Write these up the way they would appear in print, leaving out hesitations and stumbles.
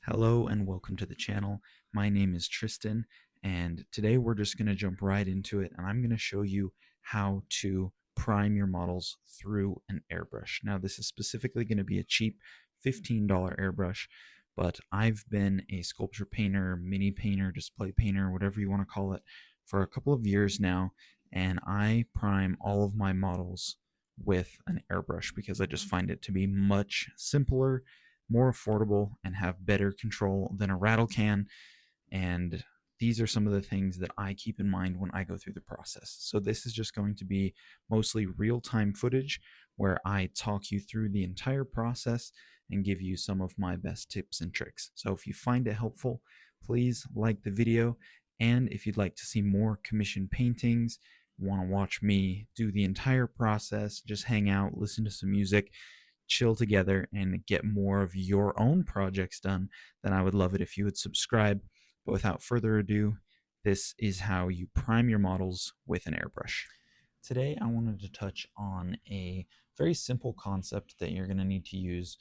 Hello and welcome to the channel. My name is Tristan, and today we're just going to jump right into it, and I'm going to show you how to prime your models through an airbrush. Now this is specifically going to be a cheap $15 airbrush, but I've been a sculpture painter, mini painter, display painter, whatever you want to call it, for a couple of years now, and I prime all of my models with an airbrush because I just find it to be much simpler, more affordable, and have better control than a rattle can. And these are some of the things that I keep in mind when I go through the process. So this is just going to be mostly real-time footage where I talk you through the entire process and give you some of my best tips and tricks. So if you find it helpful, please like the video. And if you'd like to see more commission paintings, want to watch me do the entire process, just hang out, listen to some music, chill together, and get more of your own projects done, then I would love it if you would subscribe. But without further ado, this is how you prime your models with an airbrush. Today I wanted to touch on a very simple concept that you're going to need to use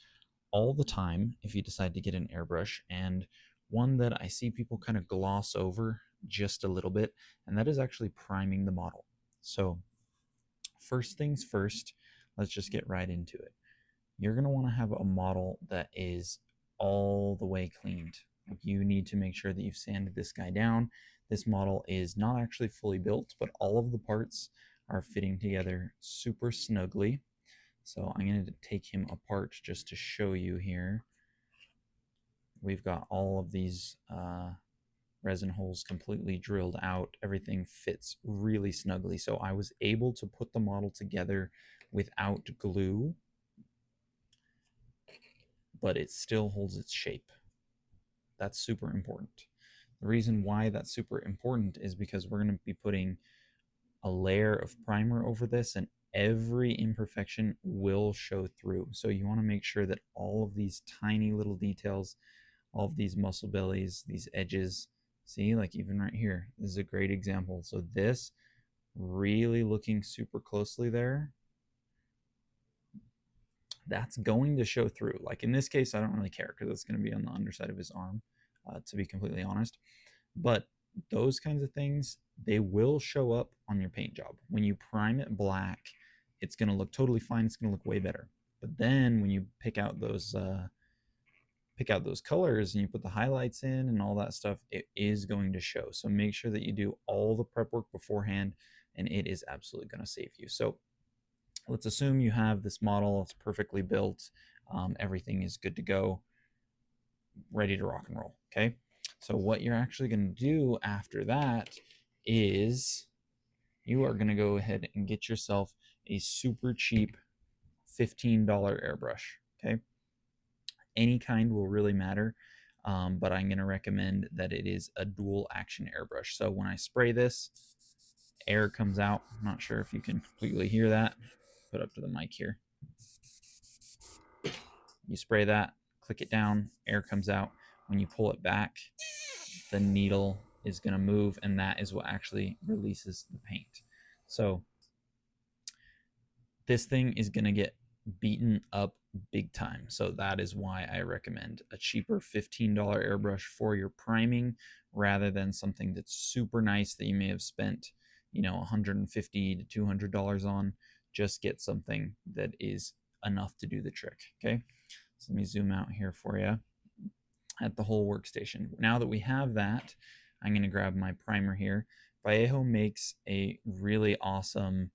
all the time if you decide to get an airbrush, and one that I see people kind of gloss over just a little bit, and that is actually priming the model. So first things first, let's just get right into it. You're going to want to have a model that is all the way cleaned. Like, you need to make sure that you've sanded this guy down. This model is not actually fully built, but all of the parts are fitting together super snugly. So I'm going to take him apart just to show you here. We've got all of these resin holes completely drilled out. Everything fits really snugly. So I was able to put the model together without glue, but it still holds its shape. That's super important. The reason why that's super important is because we're going to be putting a layer of primer over this, and every imperfection will show through. So you want to make sure that all of these tiny little details, all of these muscle bellies, these edges, see, like even right here, this is a great example. So this, really looking super closely there, that's going to show through. Like in this case, I don't really care because it's going to be on the underside of his arm, to be completely honest. But those kinds of things, they will show up on your paint job. When you prime it black, it's going to look totally fine. It's going to look way better. But then when you pick out those colors and you put the highlights in and all that stuff, it is going to show. So make sure that you do all the prep work beforehand, and it is absolutely going to save you. So let's assume you have this model, it's perfectly built, everything is good to go, ready to rock and roll. Okay, so what you're actually going to do after that is you are going to go ahead and get yourself a super cheap $15 airbrush. Okay, any kind will really matter, but I'm going to recommend that it is a dual action airbrush. So when I spray this, air comes out. I'm not sure if you can completely hear that. Put up to the mic here. You spray that, click it down, air comes out. When you pull it back, the needle is going to move, and that is what actually releases the paint. So this thing is going to get beaten up big time. So that is why I recommend a cheaper $15 airbrush for your priming, rather than something that's super nice that you may have spent, $150 to $200 on. Just get something that is enough to do the trick. Okay, so let me zoom out here for you at the whole workstation. Now that we have that, I'm going to grab my primer here. Vallejo makes a really awesome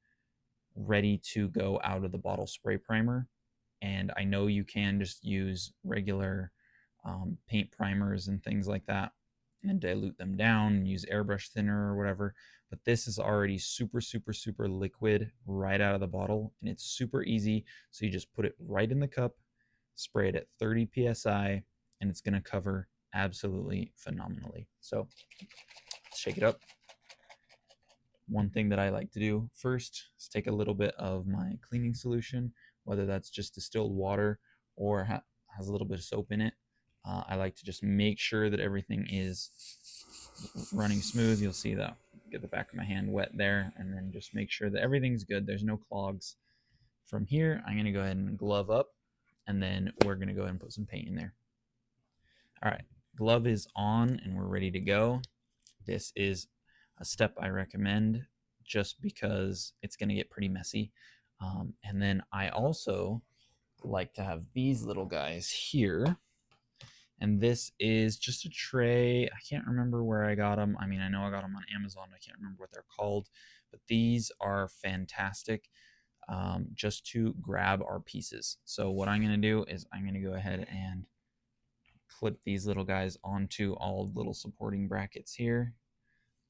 ready to go out of the bottle spray primer, and I know you can just use regular paint primers and things like that and dilute them down and use airbrush thinner or whatever, but this is already super liquid right out of the bottle, and it's super easy. So you just put it right in the cup, spray it at 30 psi, and it's going to cover absolutely phenomenally. So shake it up. One thing that I like to do first is take a little bit of my cleaning solution, whether that's just distilled water or has a little bit of soap in it. I like to just make sure that everything is running smooth. You'll see that, get the back of my hand wet there, and then just make sure that everything's good. There's no clogs. From here, I'm going to go ahead and glove up, and then we're going to go ahead and put some paint in there. All right, glove is on and we're ready to go. This is a step I recommend just because it's going to get pretty messy. And then I also like to have these little guys here. And this is just a tray. I can't remember where I got them. I mean, I know I got them on Amazon. I can't remember what they're called. But these are fantastic just to grab our pieces. So what I'm going to do is I'm going to go ahead and clip these little guys onto all the little supporting brackets here.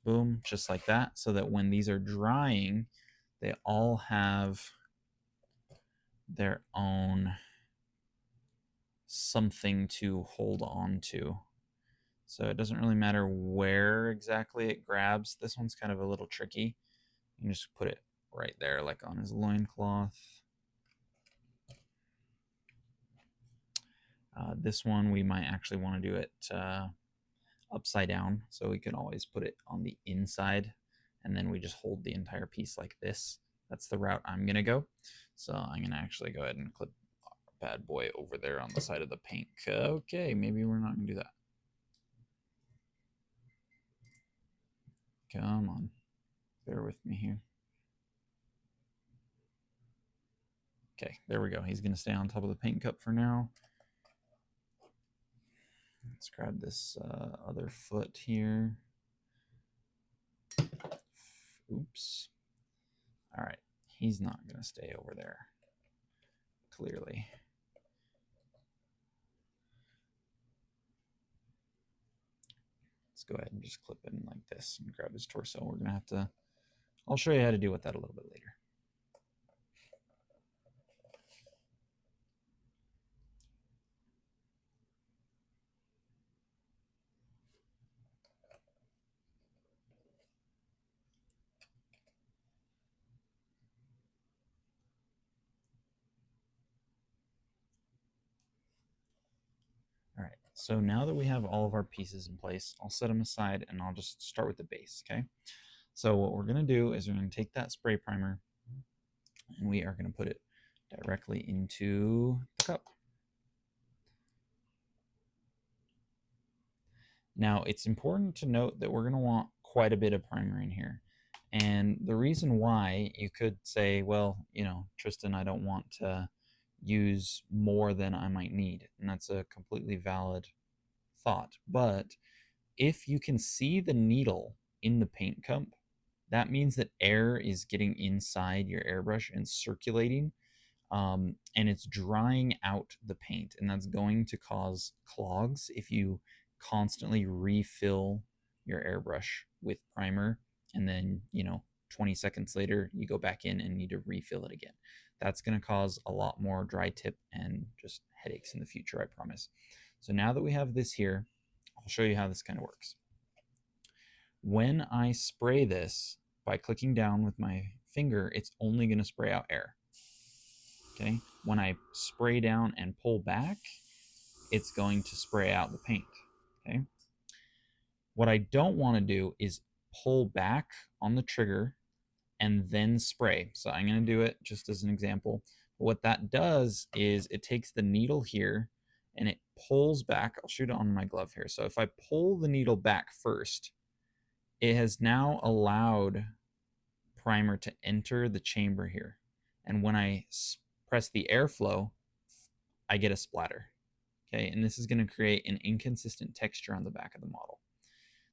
Boom, just like that, so that when these are drying, they all have their own something to hold on to. So it doesn't really matter where exactly it grabs. This one's kind of a little tricky. You can just put it right there, like on his loincloth. This one, we might actually want to do it upside down, so we can always put it on the inside, and then we just hold the entire piece like this. That's the route I'm going to go. So I'm going to actually go ahead and clip bad boy over there on the side of the paint. Okay, maybe we're not going to do that. Come on. Bear with me here. Okay, there we go. He's going to stay on top of the paint cup for now. Let's grab this other foot here. Oops. All right, he's not going to stay over there, clearly. Let's go ahead and just clip in like this and grab his torso. We're going to have to, I'll show you how to deal with that a little bit later. All right, so now that we have all of our pieces in place, I'll set them aside and I'll just start with the base, okay? So what we're gonna do is we're gonna take that spray primer and we are gonna put it directly into the cup. Now, it's important to note that we're gonna want quite a bit of primer in here. And the reason why, you could say, well, you know, Tristan, I don't want to use more than I might need. And that's a completely valid thought. But if you can see the needle in the paint cup, that means that air is getting inside your airbrush and circulating, and it's drying out the paint, and that's going to cause clogs if you constantly refill your airbrush with primer, and then 20 seconds later you go back in and need to refill it again. That's going to cause a lot more dry tip and just headaches in the future, I promise. So now that we have this here, I'll show you how this kind of works. When I spray this by clicking down with my finger, it's only going to spray out air. Okay. When I spray down and pull back, it's going to spray out the paint. Okay. What I don't want to do is pull back on the trigger and then spray. So I'm going to do it just as an example. What that does is it takes the needle here and it pulls back. I'll shoot it on my glove here. So if I pull the needle back first, it has now allowed primer to enter the chamber here. And when I press the airflow, I get a splatter. Okay, and this is going to create an inconsistent texture on the back of the model.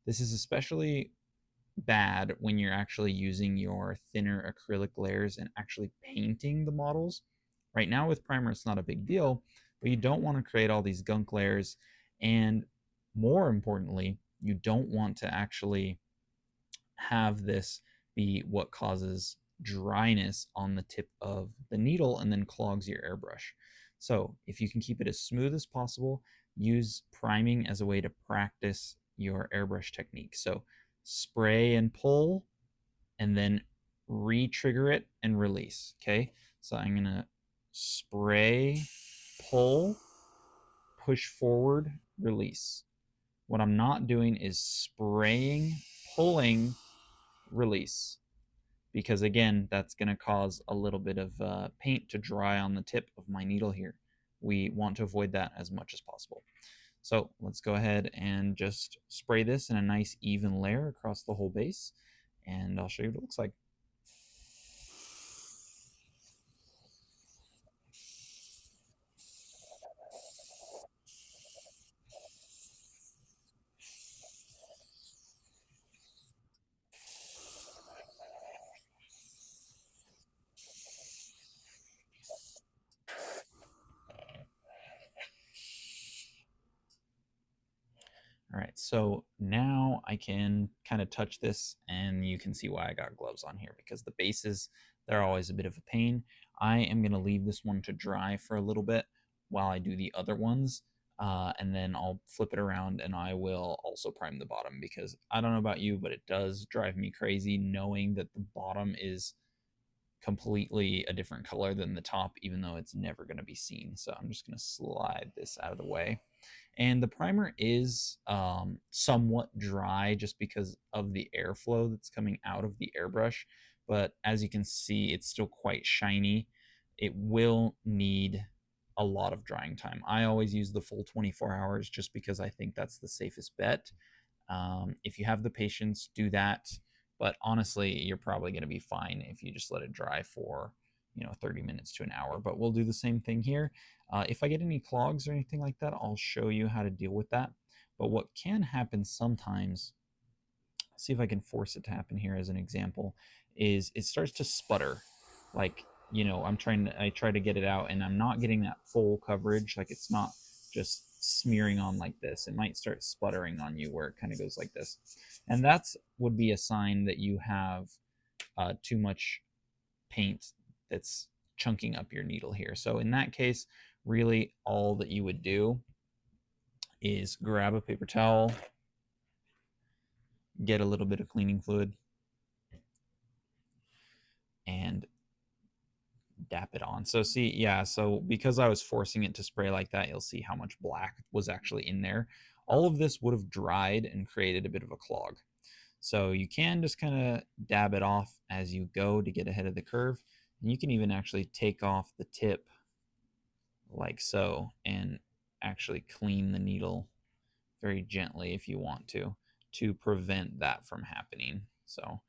This is especially bad when you're actually using your thinner acrylic layers and actually painting the models. Right now with primer, it's not a big deal, but you don't want to create all these gunk layers. And more importantly, you don't want to actually have this be what causes dryness on the tip of the needle and then clogs your airbrush. So if you can keep it as smooth as possible, use priming as a way to practice your airbrush technique. So spray and pull, and then re-trigger it and release. Okay, so I'm gonna spray, pull, push forward, release. What I'm not doing is spraying, pulling, release, because again, that's going to cause a little bit of paint to dry on the tip of my needle here. We want to avoid that as much as possible. So let's go ahead and just spray this in a nice even layer across the whole base, and I'll show you what it looks like. All right, so now I can kind of touch this, and you can see why I got gloves on here, because the bases, they're always a bit of a pain. I am going to leave this one to dry for a little bit while I do the other ones, and then I'll flip it around and I will also prime the bottom, because I don't know about you, but it does drive me crazy knowing that the bottom is completely a different color than the top, even though it's never going to be seen. So I'm just going to slide this out of the way. And the primer is somewhat dry just because of the airflow that's coming out of the airbrush. But as you can see, it's still quite shiny. It will need a lot of drying time. I always use the full 24 hours just because I think that's the safest bet. If you have the patience, do that. But honestly, you're probably going to be fine if you just let it dry for 30 minutes to an hour. But we'll do the same thing here. If I get any clogs or anything like that, I'll show you how to deal with that. But what can happen sometimes, see if I can force it to happen here as an example, is it starts to sputter. Like, I try to get it out and I'm not getting that full coverage. Like, it's not just smearing on like this. It might start sputtering on you where it kind of goes like this. And that's would be a sign that you have too much paint that's chunking up your needle here. So in that case, really all that you would do is grab a paper towel, get a little bit of cleaning fluid, and dap it on. So see, yeah, so because I was forcing it to spray like that, you'll see how much black was actually in there. All of this would have dried and created a bit of a clog. So you can just kind of dab it off as you go to get ahead of the curve. And you can even actually take off the tip like so and actually clean the needle very gently if you want to prevent that from happening. So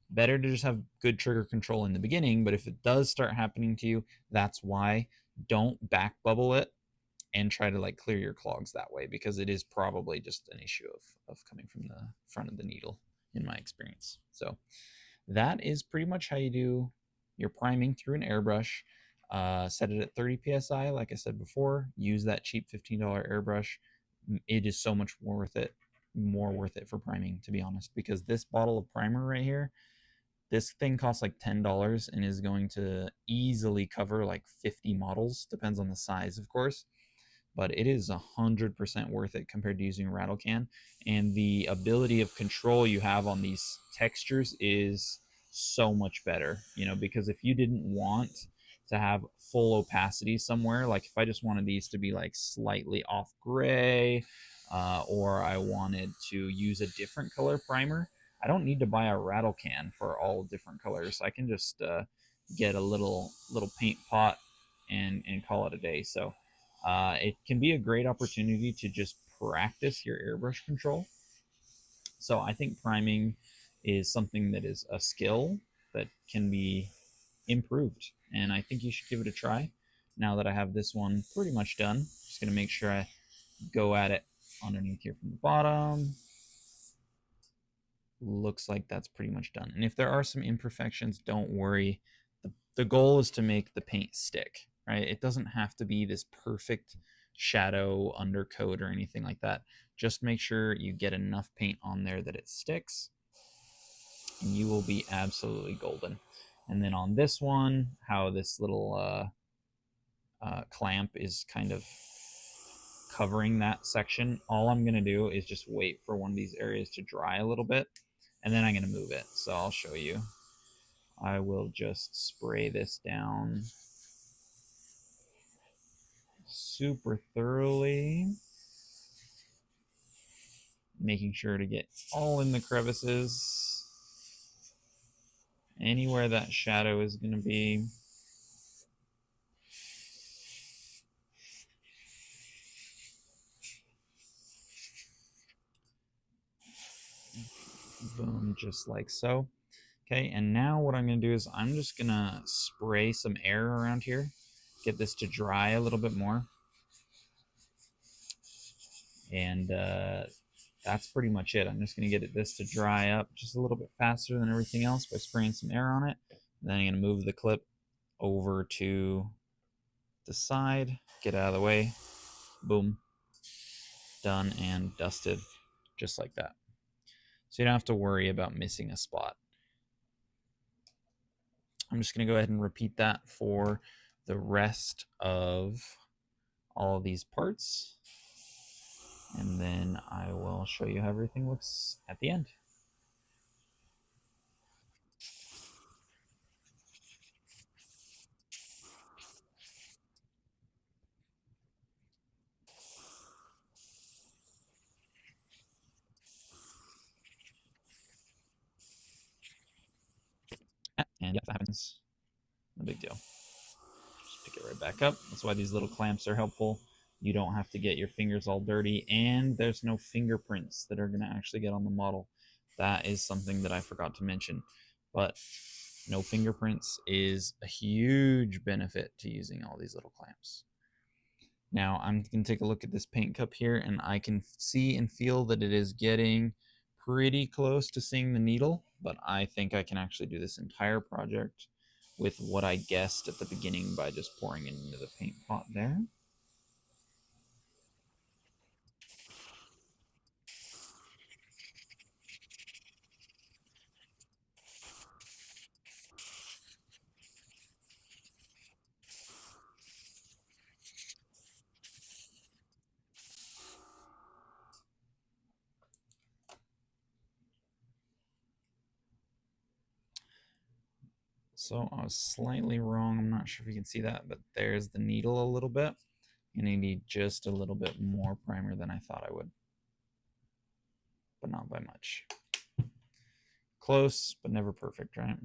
better to just have good trigger control in the beginning, but if it does start happening to you, that's why. Don't back bubble it and try to like clear your clogs that way, because it is probably just an issue of coming from the front of the needle in my experience. So that is pretty much how you do your priming through an airbrush. Set it at 30 psi, like I said before. Use that cheap $15 airbrush. It is so much more worth it for priming, to be honest, because this bottle of primer right here, this thing costs like $10 and is going to easily cover like 50 models. Depends on the size, of course, but it is 100% worth it compared to using a rattle can. And the ability of control you have on these textures is so much better, because if you didn't want to have full opacity somewhere, like if I just wanted these to be like slightly off gray, or I wanted to use a different color primer, I don't need to buy a rattle can for all different colors. I can just get a little paint pot and call it a day. So it can be a great opportunity to just practice your airbrush control. So I think priming is something that is a skill that can be improved, and I think you should give it a try. Now that I have this one pretty much done, just going to make sure I go at it underneath here from the bottom. Looks like that's pretty much done. And if there are some imperfections, don't worry. The goal is to make the paint stick, right? It doesn't have to be this perfect shadow undercoat or anything like that. Just make sure you get enough paint on there that it sticks, and you will be absolutely golden. And then on this one, how this little clamp is kind of covering that section, all I'm going to do is just wait for one of these areas to dry a little bit, and then I'm going to move it. So I'll show you. I will just spray this down super thoroughly, making sure to get all in the crevices, anywhere that shadow is going to be. Boom, just like so. Okay, and now what I'm going to do is I'm just going to spray some air around here, get this to dry a little bit more. And that's pretty much it. I'm just going to get this to dry up just a little bit faster than everything else by spraying some air on it. And then I'm going to move the clip over to the side, get out of the way, boom, done and dusted, just like that. So you don't have to worry about missing a spot. I'm just going to go ahead and repeat that for the rest of all of these parts, and then I will show you how everything looks at the end. And yeah, that happens. No big deal. Just pick it right back up. That's why these little clamps are helpful. You don't have to get your fingers all dirty, and there's no fingerprints that are going to actually get on the model. That is something that I forgot to mention. But no fingerprints is a huge benefit to using all these little clamps. Now I'm going to take a look at this paint cup here, and I can see and feel that it is getting pretty close to seeing the needle, but I think I can actually do this entire project with what I guessed at the beginning by just pouring it into the paint pot there. So I was slightly wrong. I'm not sure if you can see that, but there's the needle a little bit. And I need just a little bit more primer than I thought I would, but not by much. Close, but never perfect, right?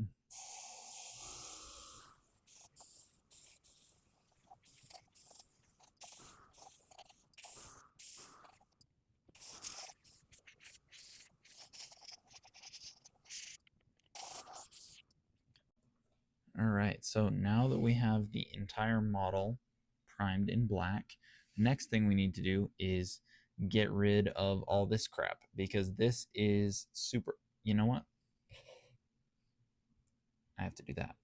All right, so now that we have the entire model primed in black, the next thing we need to do is get rid of all this crap, because this is super, you know what? I have to do that.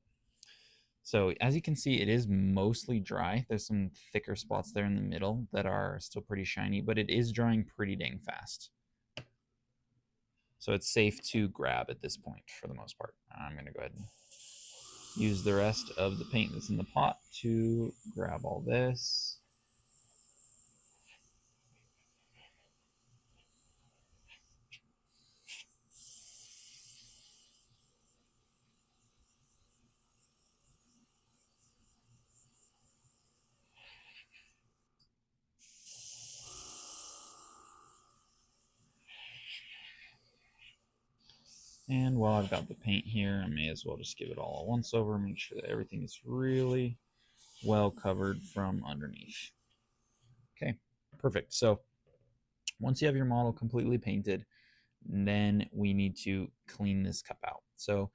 So as you can see, it is mostly dry. There's some thicker spots there in the middle that are still pretty shiny, but it is drying pretty dang fast. So it's safe to grab at this point for the most part. I'm going to go ahead and use the rest of the paint that's in the pot to grab all this. And while I've got the paint here, I may as well just give it all a once over, make sure that everything is really well covered from underneath. Okay, perfect. So once you have your model completely painted, then we need to clean this cup out. So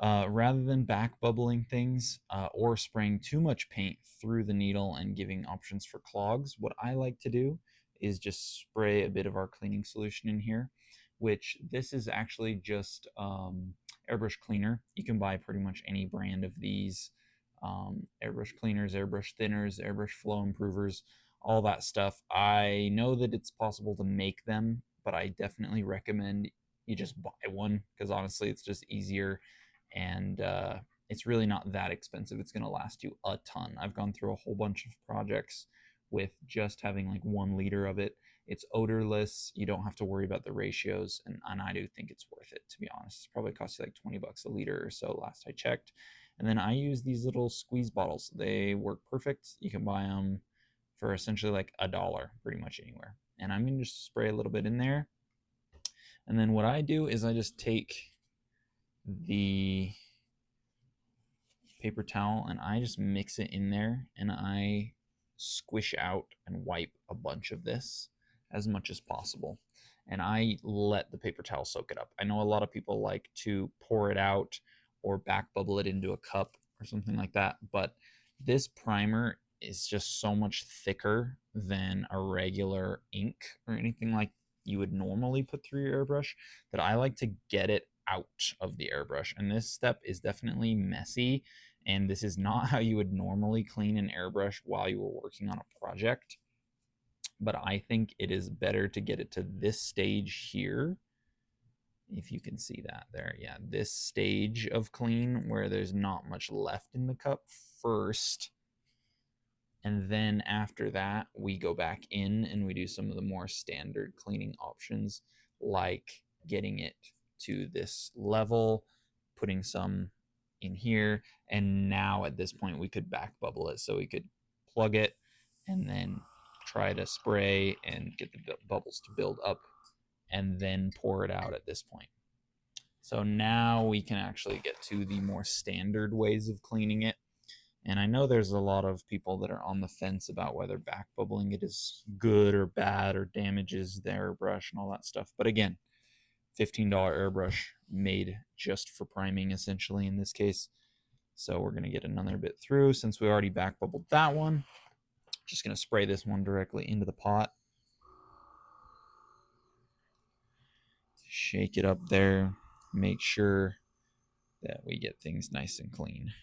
rather than back bubbling things or spraying too much paint through the needle and giving options for clogs, what I like to do is just spray a bit of our cleaning solution in here, which this is actually just airbrush cleaner. You can buy pretty much any brand of these airbrush cleaners, airbrush thinners, airbrush flow improvers, all that stuff. I know that it's possible to make them, but I definitely recommend you just buy one, because honestly it's just easier, and it's really not that expensive. It's going to last you a ton. I've gone through a whole bunch of projects with just having like 1 liter of it. It's odorless. You don't have to worry about the ratios, and I do think it's worth it, to be honest. It probably costs you like 20 bucks a liter or so last I checked. And then I use these little squeeze bottles. They work perfect. You can buy them for essentially like $1 pretty much anywhere. And I'm going to just spray a little bit in there. And then what I do is I just take the paper towel and I just mix it in there, and I squish out and wipe a bunch of this as much as possible. and I let the paper towel soak it up. I know a lot of people like to pour it out or back bubble it into a cup or something like that, but this primer is just so much thicker than a regular ink or anything like you would normally put through your airbrush that I like to get it out of the airbrush. And this step is definitely messy, and this is not how you would normally clean an airbrush while you were working on a project. But I think it is better to get it to this stage here. If you can see that there, yeah, this stage of clean where there's not much left in the cup first. And then after that, we go back in and we do some of the more standard cleaning options, like getting it to this level, putting some in here. And now at this point, we could back bubble it. So we could plug it and then try to spray and get the bubbles to build up and then pour it out at this point. So now we can actually get to the more standard ways of cleaning it. And I know there's a lot of people that are on the fence about whether back bubbling it is good or bad or damages the airbrush and all that stuff. But again, $15 airbrush made just for priming, essentially, in this case. So we're going to get another bit through since we already back bubbled that one. Just going to spray this one directly into the pot. Shake it up there. Make sure that we get things nice and clean.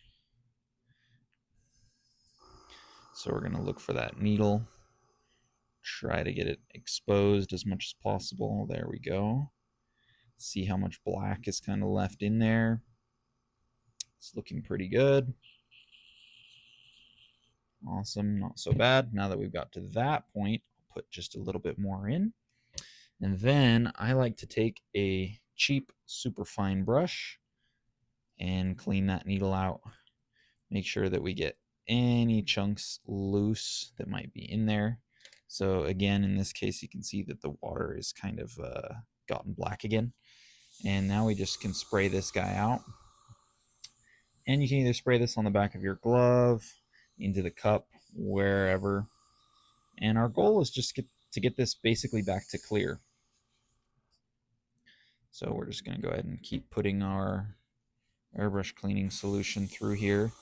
So we're going to look for that needle. Try to get it exposed as much as possible. There we go. See how much black is kind of left in there. It's looking pretty good. Awesome, not so bad. Now that we've got to that point, I'll put just a little bit more in. And then I like to take a cheap super fine brush and clean that needle out. Make sure that we get any chunks loose that might be in there. So again, in this case, you can see that the water is kind of gotten black again. And now we just can spray this guy out. And you can either spray this on the back of your glove, into the cup, wherever. And our goal is just to get this basically back to clear. So we're just going to go ahead and keep putting our airbrush cleaning solution through here.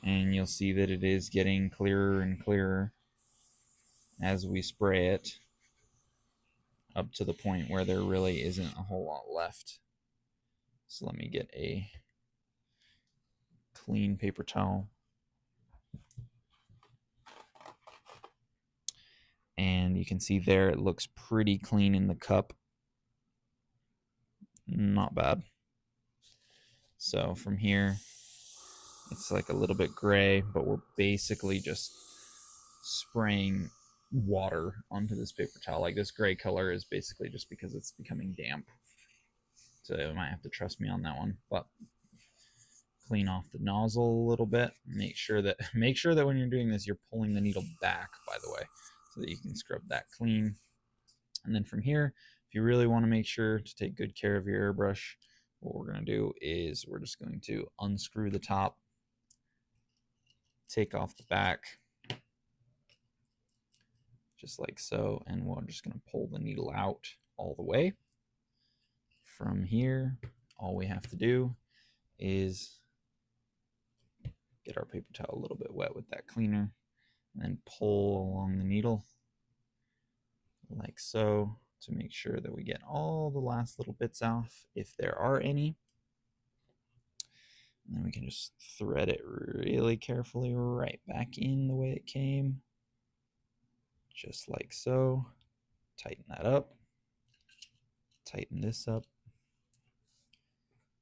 And you'll see that it is getting clearer and clearer as we spray it up to the point where there really isn't a whole lot left. So let me get a clean paper towel. And you can see there it looks pretty clean in the cup. Not bad. So from here, it's like a little bit gray, but we're basically just spraying water onto this paper towel. Like, this gray color is basically just because it's becoming damp. So you might have to trust me on that one. But clean off the nozzle a little bit. Make sure that when you're doing this, you're pulling the needle back, by the way, so that you can scrub that clean. And then from here, if you really want to make sure to take good care of your airbrush, what we're going to do is we're just going to unscrew the top, take off the back, just like so, and we're just going to pull the needle out all the way. From here, all we have to do is get our paper towel a little bit wet with that cleaner, and then pull along the needle like so to make sure that we get all the last little bits off, if there are any. And then we can just thread it really carefully right back in the way it came, just like so. Tighten that up, tighten this up,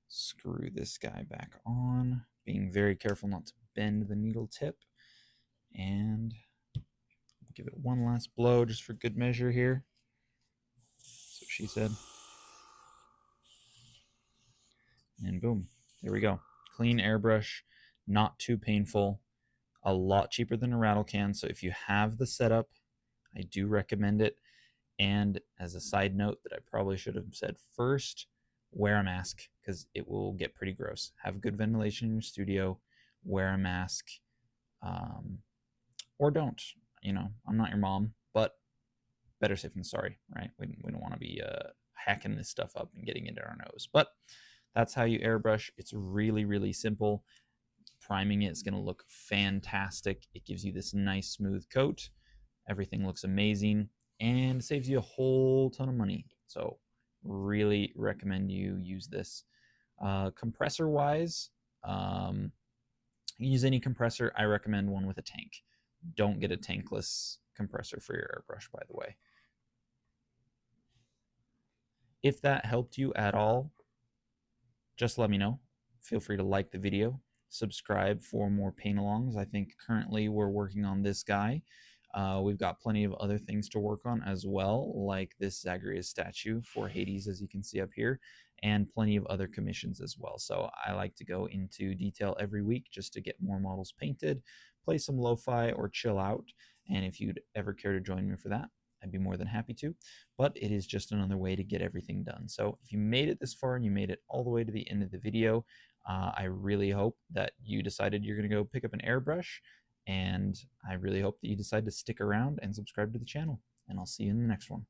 screw this guy back on, being very careful not to bend the needle tip, and give it one last blow just for good measure here. So she said. And boom, there we go. Clean airbrush, not too painful, a lot cheaper than a rattle can. So if you have the setup, I do recommend it. And as a side note that I probably should have said first, wear a mask, because it will get pretty gross. Have good ventilation in your studio, wear a mask, or don't. You know, I'm not your mom, but better safe than sorry, right? We don't want to be hacking this stuff up and getting into our nose. But that's how you airbrush. It's really, really simple. Priming it is going to look fantastic. It gives you this nice smooth coat. Everything looks amazing and saves you a whole ton of money. So really recommend you use this. Compressor wise, use any compressor. I recommend one with a tank. Don't get a tankless compressor for your airbrush, by the way. If that helped you at all, just let me know. Feel free to like the video, subscribe for more paint alongs. I think currently we're working on this guy. We've got plenty of other things to work on as well, like this Zagreus statue for Hades, as you can see up here, and plenty of other commissions as well. So I like to go into detail every week just to get more models painted, play some lo-fi, or chill out. And if you'd ever care to join me for that, I'd be more than happy to, but it is just another way to get everything done. So if you made it this far and you made it all the way to the end of the video, I really hope that you decided you're going to go pick up an airbrush, and I really hope that you decide to stick around and subscribe to the channel, and I'll see you in the next one.